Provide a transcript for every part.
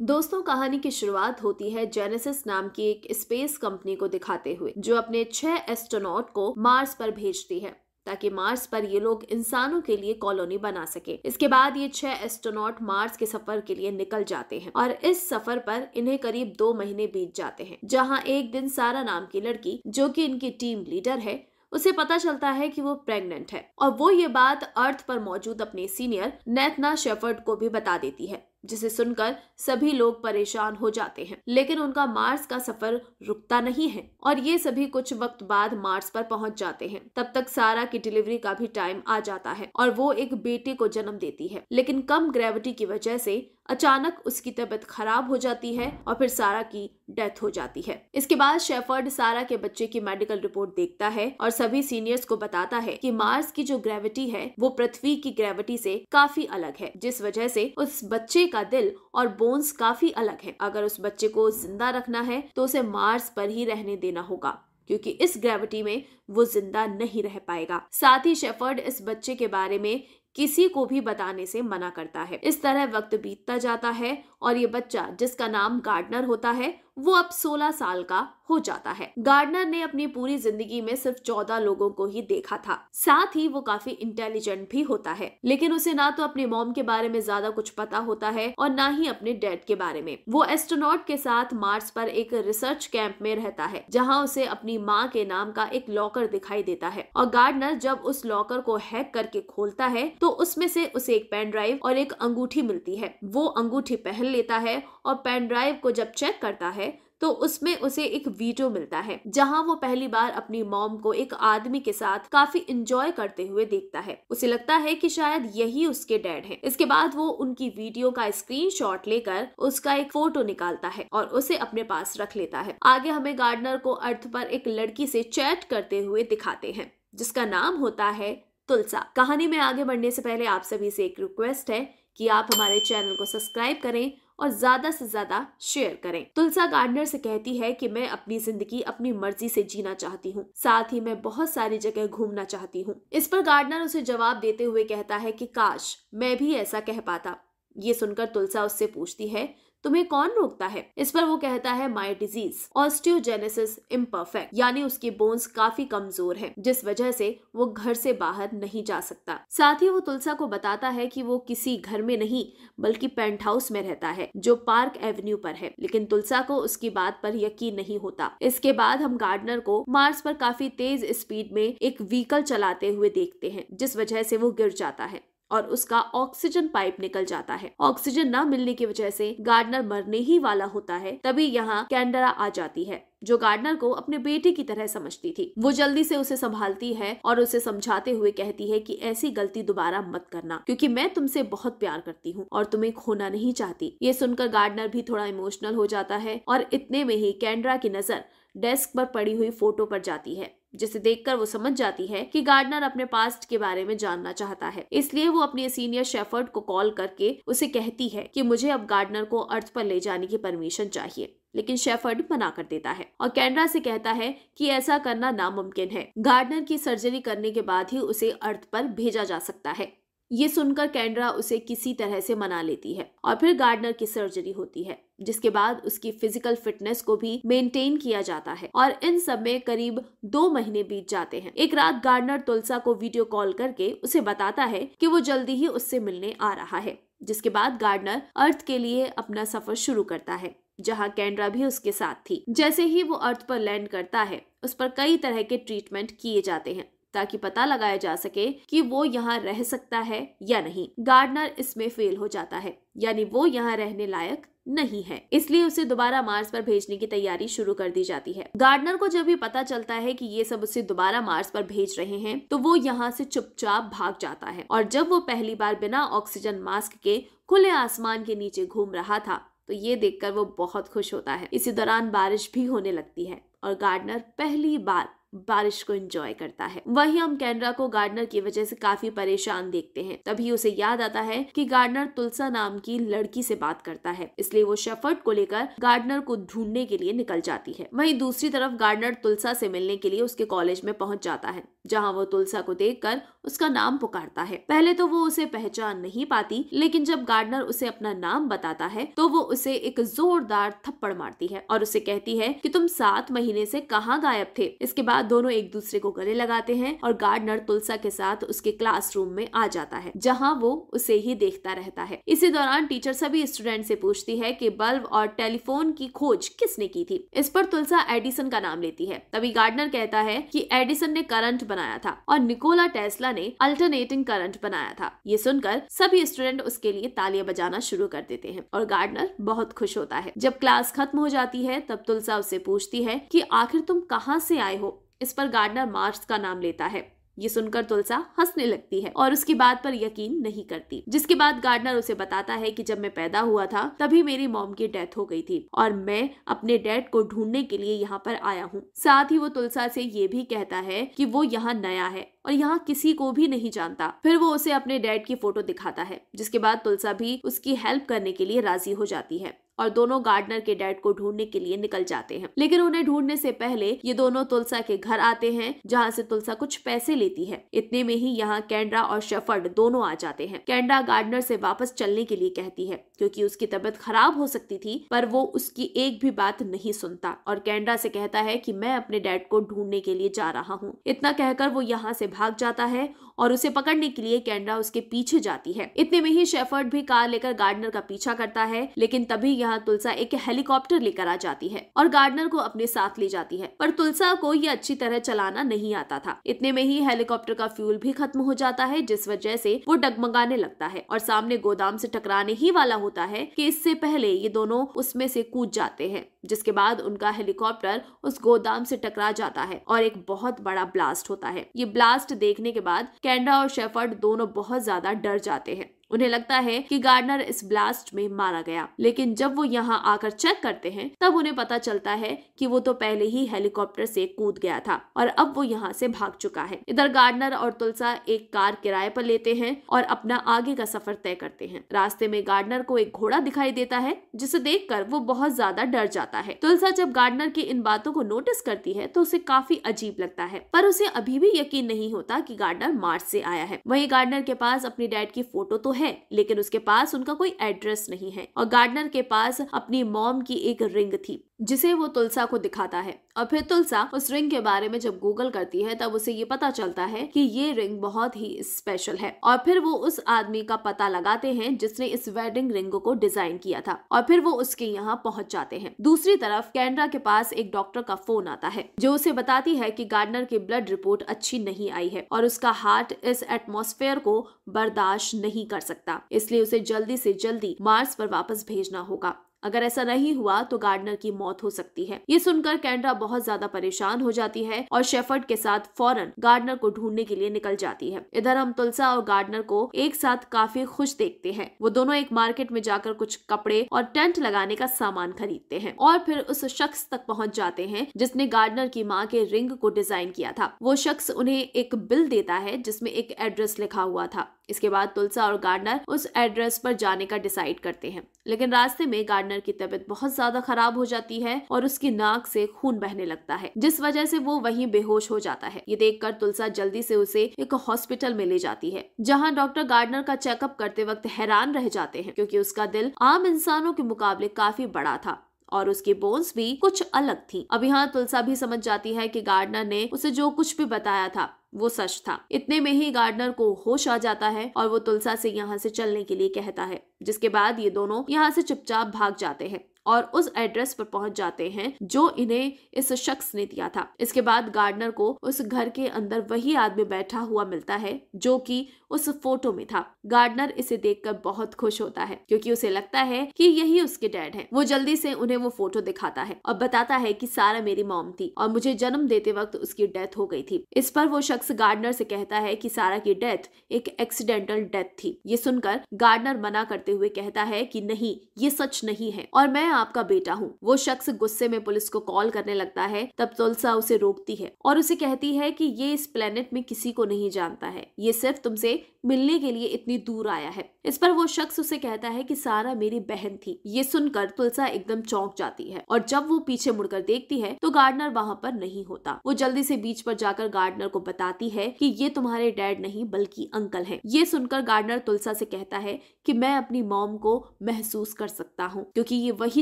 दोस्तों, कहानी की शुरुआत होती है जेनेसिस नाम की एक स्पेस कंपनी को दिखाते हुए, जो अपने 6 एस्ट्रोनॉट को मार्स पर भेजती है ताकि मार्स पर ये लोग इंसानों के लिए कॉलोनी बना सके। इसके बाद ये 6 एस्ट्रोनॉट मार्स के सफर के लिए निकल जाते हैं और इस सफर पर इन्हें करीब 2 महीने बीत जाते हैं, जहां एक दिन सारा नाम की लड़की, जो कि इनकी टीम लीडर है, उसे पता चलता है कि वो प्रेग्नेंट है और वो ये बात अर्थ पर मौजूद अपने सीनियर नेथना शेफर्ड को भी बता देती है, जिसे सुनकर सभी लोग परेशान हो जाते हैं। लेकिन उनका मार्स का सफर रुकता नहीं है और ये सभी कुछ वक्त बाद मार्स पर पहुंच जाते हैं। तब तक सारा की डिलीवरी का भी टाइम आ जाता है और वो एक बेटे को जन्म देती है, लेकिन कम ग्रेविटी की वजह से अचानक उसकी तबीयत खराब हो जाती है और फिर सारा की डेथ हो जाती है। इसके बाद शेफर्ड सारा के बच्चे की मेडिकल रिपोर्ट देखता है और सभी सीनियर्स को बताता है कि मार्स की जो ग्रेविटी है वो पृथ्वी की ग्रेविटी से काफी अलग है, जिस वजह से उस बच्चे का दिल और बोन्स काफी अलग है। अगर उस बच्चे को जिंदा रखना है तो उसे मार्स पर ही रहने देना होगा, क्योंकि इस ग्रेविटी में वो जिंदा नहीं रह पाएगा। साथ ही शेफर्ड इस बच्चे के बारे में किसी को भी बताने से मना करता है। इस तरह वक्त बीतता जाता है और ये बच्चा, जिसका नाम गार्डनर होता है, वो अब 16 साल का हो जाता है। गार्डनर ने अपनी पूरी जिंदगी में सिर्फ 14 लोगों को ही देखा था। साथ ही वो काफी इंटेलिजेंट भी होता है, लेकिन उसे ना तो अपनी मॉम के बारे में ज्यादा कुछ पता होता है और ना ही अपने डैड के बारे में। वो एस्ट्रोनॉट के साथ मार्स पर एक रिसर्च कैंप में रहता है, जहाँ उसे अपनी माँ के नाम का एक लॉकर दिखाई देता है और गार्डनर जब उस लॉकर को हैक करके खोलता है तो उसमें से उसे एक पेन ड्राइव और एक अंगूठी मिलती है। वो अंगूठी पहन लेता है और पेन ड्राइव को जब चेक करता है तो उसमें उसे एक वीडियो मिलता है, जहां वो पहली बार अपनी मॉम को एक आदमी के साथ काफी एंजॉय करते हुए देखता है। उसे लगता है कि शायद यही उसके डैड हैं। इसके बाद वो उनकी वीडियो का स्क्रीनशॉट लेकर उसका एक फोटो निकालता है और उसे अपने पास रख लेता है। आगे हमें गार्डनर को अर्थ पर एक लड़की से चैट करते हुए दिखाते हैं, जिसका नाम होता है तुलसा। कहानी में आगे बढ़ने से पहले आप सभी से एक रिक्वेस्ट है कि आप हमारे चैनल को सब्सक्राइब करें और ज्यादा से ज्यादा शेयर करें। तुलसा गार्डनर से कहती है कि मैं अपनी जिंदगी अपनी मर्जी से जीना चाहती हूँ, साथ ही मैं बहुत सारी जगह घूमना चाहती हूँ। इस पर गार्डनर उसे जवाब देते हुए कहता है कि काश मैं भी ऐसा कह पाता। ये सुनकर तुलसा उससे पूछती है, तुम्हें कौन रोकता है? इस पर वो कहता है, माई डिजीज ऑस्टियोजेनेसिस इम्परफेक्ट, यानी उसके बोन्स काफी कमजोर हैं, जिस वजह से वो घर से बाहर नहीं जा सकता। साथ ही वो तुलसा को बताता है कि वो किसी घर में नहीं बल्कि पेंट हाउस में रहता है, जो पार्क एवेन्यू पर है, लेकिन तुलसा को उसकी बात पर यकीन नहीं होता। इसके बाद हम गार्डनर को मार्स पर काफी तेज स्पीड में एक व्हीकल चलाते हुए देखते हैं, जिस वजह से वो गिर जाता है और उसका ऑक्सीजन पाइप निकल जाता है। ऑक्सीजन न मिलने की वजह से गार्डनर मरने ही वाला होता है। तभी यहाँ कैंडरा आ जाती है, जो गार्डनर को अपने बेटे की तरह समझती थी। वो जल्दी से उसे संभालती है और उसे समझाते हुए कहती है कि ऐसी गलती दोबारा मत करना, क्योंकि मैं तुमसे बहुत प्यार करती हूँ और तुम्हें खोना नहीं चाहती। ये सुनकर गार्डनर भी थोड़ा इमोशनल हो जाता है और इतने में ही कैंडरा की नजर डेस्क पर पड़ी हुई फोटो पर जाती है, जिसे देखकर वो समझ जाती है कि गार्डनर अपने पास्ट के बारे में जानना चाहता है। इसलिए वो अपने सीनियर शेफर्ड को कॉल करके उसे कहती है कि मुझे अब गार्डनर को अर्थ पर ले जाने की परमिशन चाहिए, लेकिन शेफर्ड मना कर देता है और कैंड्रा से कहता है कि ऐसा करना नामुमकिन है। गार्डनर की सर्जरी करने के बाद ही उसे अर्थ पर भेजा जा सकता है। ये सुनकर कैंड्रा उसे किसी तरह से मना लेती है और फिर गार्डनर की सर्जरी होती है, जिसके बाद उसकी फिजिकल फिटनेस को भी मेंटेन किया जाता है और इन सब में करीब 2 महीने बीत जाते हैं। एक रात गार्डनर तुलसा को वीडियो कॉल करके उसे बताता है कि वो जल्दी ही उससे मिलने आ रहा है, जिसके बाद गार्डनर अर्थ के लिए अपना सफर शुरू करता है, जहाँ कैंड्रा भी उसके साथ थी। जैसे ही वो अर्थ पर लैंड करता है, उस पर कई तरह के ट्रीटमेंट किए जाते हैं ताकि पता लगाया जा सके कि वो यहाँ रह सकता है या नहीं। गार्डनर इसमें फेल हो जाता है, यानी वो यहाँ रहने लायक नहीं है, इसलिए उसे दोबारा मार्स पर भेजने की तैयारी शुरू कर दी जाती है। गार्डनर को जब भी पता चलता है कि ये सब उसे दोबारा मार्स पर भेज रहे हैं, तो वो यहाँ से चुपचाप भाग जाता है और जब वो पहली बार बिना ऑक्सीजन मास्क के खुले आसमान के नीचे घूम रहा था, तो ये देखकर वो बहुत खुश होता है। इसी दौरान बारिश भी होने लगती है और गार्डनर पहली बार बारिश को एंजॉय करता है। वहीं हम कैंड्रा को गार्डनर की वजह से काफी परेशान देखते हैं। तभी उसे याद आता है कि गार्डनर तुलसा नाम की लड़की से बात करता है, इसलिए वो शेफर्ड को लेकर गार्डनर को ढूंढने के लिए निकल जाती है। वहीं दूसरी तरफ गार्डनर तुलसा से मिलने के लिए उसके कॉलेज में पहुंच जाता है, जहां वो तुलसा को देखकर उसका नाम पुकारता है। पहले तो वो उसे पहचान नहीं पाती, लेकिन जब गार्डनर उसे अपना नाम बताता है तो वो उसे एक जोरदार थप्पड़ मारती है और उसे कहती है कि तुम 7 महीने से कहाँ गायब थे। इसके बाद दोनों एक दूसरे को गले लगाते हैं और गार्डनर तुलसा के साथ उसके क्लासरूम में आ जाता है, जहाँ वो उसे ही देखता रहता है। इसी दौरान टीचर सभी स्टूडेंट से पूछती है कि बल्ब और टेलीफोन की खोज किसने की थी। इस पर तुलसा एडिसन का नाम लेती है। तभी गार्डनर कहता है कि एडिसन ने करंट बनाया था और निकोला टेस्ला ने अल्टरनेटिंग करंट बनाया था। ये सुनकर सभी स्टूडेंट उसके लिए तालियां बजाना शुरू कर देते हैं और गार्डनर बहुत खुश होता है। जब क्लास खत्म हो जाती है तब तुलसा उससे पूछती है कि आखिर तुम कहाँ से आए हो। इस पर गार्डनर मार्स का नाम लेता है। ये सुनकर तुलसा हंसने लगती है और उसकी बात पर यकीन नहीं करती, जिसके बाद गार्डनर उसे बताता है कि जब मैं पैदा हुआ था तभी मेरी मॉम की डेथ हो गई थी और मैं अपने डैड को ढूंढने के लिए यहाँ पर आया हूँ। साथ ही वो तुलसा से ये भी कहता है कि वो यहाँ नया है और यहाँ किसी को भी नहीं जानता। फिर वो उसे अपने डैड की फोटो दिखाता है, जिसके बाद तुलसा भी उसकी हेल्प करने के लिए राजी हो जाती है और दोनों गार्डनर के डैड को ढूंढने के लिए निकल जाते हैं। लेकिन उन्हें ढूंढने से पहले ये दोनों तुलसा के घर आते हैं, जहाँ से तुलसा कुछ पैसे लेती है। इतने में ही यहाँ कैंड्रा और शेफर्ड दोनों आ जाते हैं। कैंड्रा गार्डनर से वापस चलने के लिए कहती है क्योंकि उसकी तबीयत खराब हो सकती थी, पर वो उसकी एक भी बात नहीं सुनता और कैंड्रा से कहता है कि मैं अपने डैड को ढूंढने के लिए जा रहा हूँ। इतना कहकर वो यहाँ से भाग जाता है और उसे पकड़ने के लिए कैंड्रा उसके पीछे जाती है। इतने में ही शेफर्ड भी कार लेकर गार्डनर का पीछा करता है, लेकिन तभी यहाँ तुलसा एक हेलीकॉप्टर लेकर आ जाती है और गार्डनर को अपने साथ ले जाती है। पर तुलसा को ये अच्छी तरह चलाना नहीं आता था। इतने में ही हेलीकॉप्टर का फ्यूल भी खत्म हो जाता है, जिस वजह से वो डगमगाने लगता है और सामने गोदाम से टकराने ही वाला होता है कि इससे पहले ये दोनों उसमें से कूद जाते हैं, जिसके बाद उनका हेलीकॉप्टर उस गोदाम से टकरा जाता है और एक बहुत बड़ा ब्लास्ट होता है। ये ब्लास्ट देखने के बाद कैंड्रा और शेफर्ड दोनों बहुत ज्यादा डर जाते हैं। उन्हें लगता है कि गार्डनर इस ब्लास्ट में मारा गया, लेकिन जब वो यहाँ आकर चेक करते हैं तब उन्हें पता चलता है कि वो तो पहले ही हेलीकॉप्टर से कूद गया था और अब वो यहाँ से भाग चुका है। इधर गार्डनर और तुलसा एक कार किराए पर लेते हैं और अपना आगे का सफर तय करते हैं। रास्ते में गार्डनर को एक घोड़ा दिखाई देता है, जिसे देखकर वो बहुत ज्यादा डर जाता है। तुलसा जब गार्डनर की इन बातों को नोटिस करती है तो उसे काफी अजीब लगता है, पर उसे अभी भी यकीन नहीं होता कि गार्डनर मार्स से आया है। वहीं गार्डनर के पास अपनी डैड की फोटो तो है, लेकिन उसके पास उनका कोई एड्रेस नहीं है और गार्डनर के पास अपनी मॉम की एक रिंग थी, जिसे वो तुलसा को दिखाता है। और फिर तुलसा उस रिंग के बारे में जब गूगल करती है तब उसे ये पता चलता है कि ये रिंग बहुत ही स्पेशल है और फिर वो उस आदमी का पता लगाते हैं जिसने इस वेडिंग रिंग को डिजाइन किया था और फिर वो उसके यहाँ पहुंच जाते हैं। दूसरी तरफ कैंड्रा के पास एक डॉक्टर का फोन आता है जो उसे बताती है कि गार्डनर की ब्लड रिपोर्ट अच्छी नहीं आई है और उसका हार्ट इस एटमॉस्फेयर को बर्दाश्त नहीं कर सकता, इसलिए उसे जल्दी से जल्दी मार्स पर वापस भेजना होगा। अगर ऐसा नहीं हुआ तो गार्डनर की मौत हो सकती है। ये सुनकर कैंड्रा बहुत ज्यादा परेशान हो जाती है और शेफर्ड के साथ फौरन गार्डनर को ढूंढने के लिए निकल जाती है। इधर हम तुलसा और गार्डनर को एक साथ काफी खुश देखते हैं। वो दोनों एक मार्केट में जाकर कुछ कपड़े और टेंट लगाने का सामान खरीदते हैं और फिर उस शख्स तक पहुंच जाते हैं जिसने गार्डनर की माँ के रिंग को डिजाइन किया था। वो शख्स उन्हें एक बिल देता है जिसमें एक एड्रेस लिखा हुआ था। इसके बाद तुलसा और गार्डनर उस एड्रेस पर जाने का डिसाइड करते हैं, लेकिन रास्ते में गार्डनर की तबीयत बहुत ज्यादा खराब हो जाती है और उसकी नाक से खून बहने लगता है, जिस वजह से वो वहीं बेहोश हो जाता है। ये देखकर तुलसा जल्दी से उसे एक हॉस्पिटल में ले जाती है, जहां डॉक्टर गार्डनर का चेकअप करते वक्त हैरान रह जाते हैं क्योंकि उसका दिल आम इंसानों के मुकाबले काफी बड़ा था और उसकी बोन्स भी कुछ अलग थी। अब यहाँ तुलसा भी समझ जाती है कि गार्डनर ने उसे जो कुछ भी बताया था वो सच था। इतने में ही गार्डनर को होश आ जाता है और वो तुलसा से यहाँ से चलने के लिए कहता है, जिसके बाद ये दोनों यहाँ से चुपचाप भाग जाते हैं और उस एड्रेस पर पहुंच जाते हैं जो इन्हें इस शख्स ने दिया था। इसके बाद गार्डनर को उस घर के अंदर वही आदमी बैठा हुआ मिलता है जो कि उस फोटो में था। गार्डनर इसे देखकर बहुत खुश होता है क्योंकि उसे लगता है कि यही उसके डैड हैं। वो जल्दी से उन्हें वो फोटो दिखाता है और बताता है कि सारा मेरी मॉम थी और मुझे जन्म देते वक्त उसकी डेथ हो गई थी। इस पर वो शख्स गार्डनर से कहता है कि सारा की डेथ एक एक्सीडेंटल डेथ थी। ये सुनकर गार्डनर मना करते हुए कहता है कि नहीं, ये सच नहीं है और मैं आपका बेटा हूँ। वो शख्स गुस्से में पुलिस को कॉल करने लगता है। तब तुलसा उसे रोकती है और उसे कहती है कि ये इस प्लेनेट में किसी को नहीं जानता है, ये सिर्फ तुमसे मिलने के लिए इतनी दूर आया है। इस पर वो शख्स उसे कहता है कि सारा मेरी बहन थी। ये सुनकर तुलसा एकदम चौंक जाती है और जब वो पीछे मुड़कर देखती है तो गार्डनर वहाँ पर नहीं होता। वो जल्दी से बीच पर जाकर गार्डनर को बताती है कि ये तुम्हारे डैड नहीं बल्कि अंकल हैं। ये सुनकर गार्डनर तुलसा से कहता है कि मैं अपनी मॉम को महसूस कर सकता हूँ, क्योंकि ये वही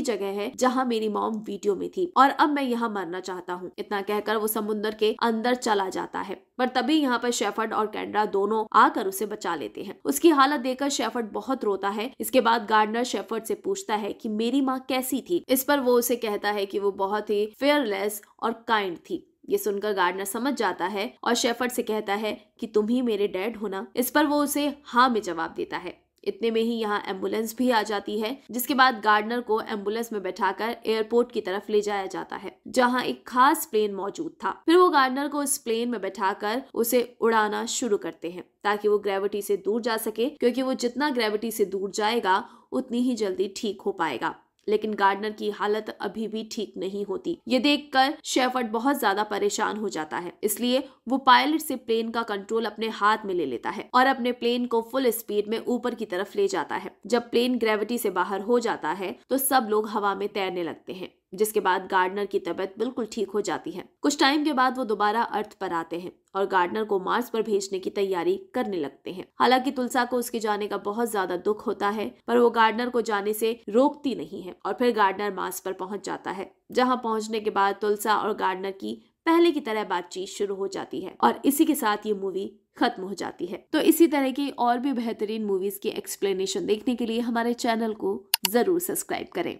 जगह है जहाँ मेरी मॉम वीडियो में थी और अब मैं यहाँ मरना चाहता हूँ। इतना कहकर वो समुद्र के अंदर चला जाता है, पर तभी यहाँ पर शेफर्ड और कैंड्रा दोनों आकर उसे बचा लेते हैं। उसकी हालत देखकर शेफर्ड बहुत रोता है। इसके बाद गार्डनर शेफर्ड से पूछता है कि मेरी माँ कैसी थी। इस पर वो उसे कहता है कि वो बहुत ही फेयरलेस और काइंड थी। ये सुनकर गार्डनर समझ जाता है और शेफर्ड से कहता है कि तुम ही मेरे डैड हो ना। इस पर वो उसे हाँ में जवाब देता है। इतने में ही यहाँ एम्बुलेंस भी आ जाती है, जिसके बाद गार्डनर को एम्बुलेंस में बैठाकर एयरपोर्ट की तरफ ले जाया जाता है, जहाँ एक खास प्लेन मौजूद था। फिर वो गार्डनर को उस प्लेन में बैठाकर उसे उड़ाना शुरू करते हैं ताकि वो ग्रेविटी से दूर जा सके, क्योंकि वो जितना ग्रेविटी से दूर जाएगा उतनी ही जल्दी ठीक हो पाएगा। लेकिन गार्डनर की हालत अभी भी ठीक नहीं होती। ये देखकर शेफर्ड बहुत ज्यादा परेशान हो जाता है, इसलिए वो पायलट से प्लेन का कंट्रोल अपने हाथ में ले लेता है और अपने प्लेन को फुल स्पीड में ऊपर की तरफ ले जाता है। जब प्लेन ग्रेविटी से बाहर हो जाता है तो सब लोग हवा में तैरने लगते हैं, जिसके बाद गार्डनर की तबीयत बिल्कुल ठीक हो जाती है। कुछ टाइम के बाद वो दोबारा अर्थ पर आते हैं और गार्डनर को मार्स पर भेजने की तैयारी करने लगते हैं। हालांकि तुलसा को उसके जाने का बहुत ज्यादा दुख होता है, पर वो गार्डनर को जाने से रोकती नहीं है और फिर गार्डनर मार्स पर पहुंच जाता है, जहां पहुंचने के बाद तुलसा और गार्डनर की पहले की तरह बातचीत शुरू हो जाती है और इसी के साथ ये मूवी खत्म हो जाती है। तो इसी तरह की और भी बेहतरीन मूवीज की एक्सप्लेनेशन देखने के लिए हमारे चैनल को जरूर सब्सक्राइब करें।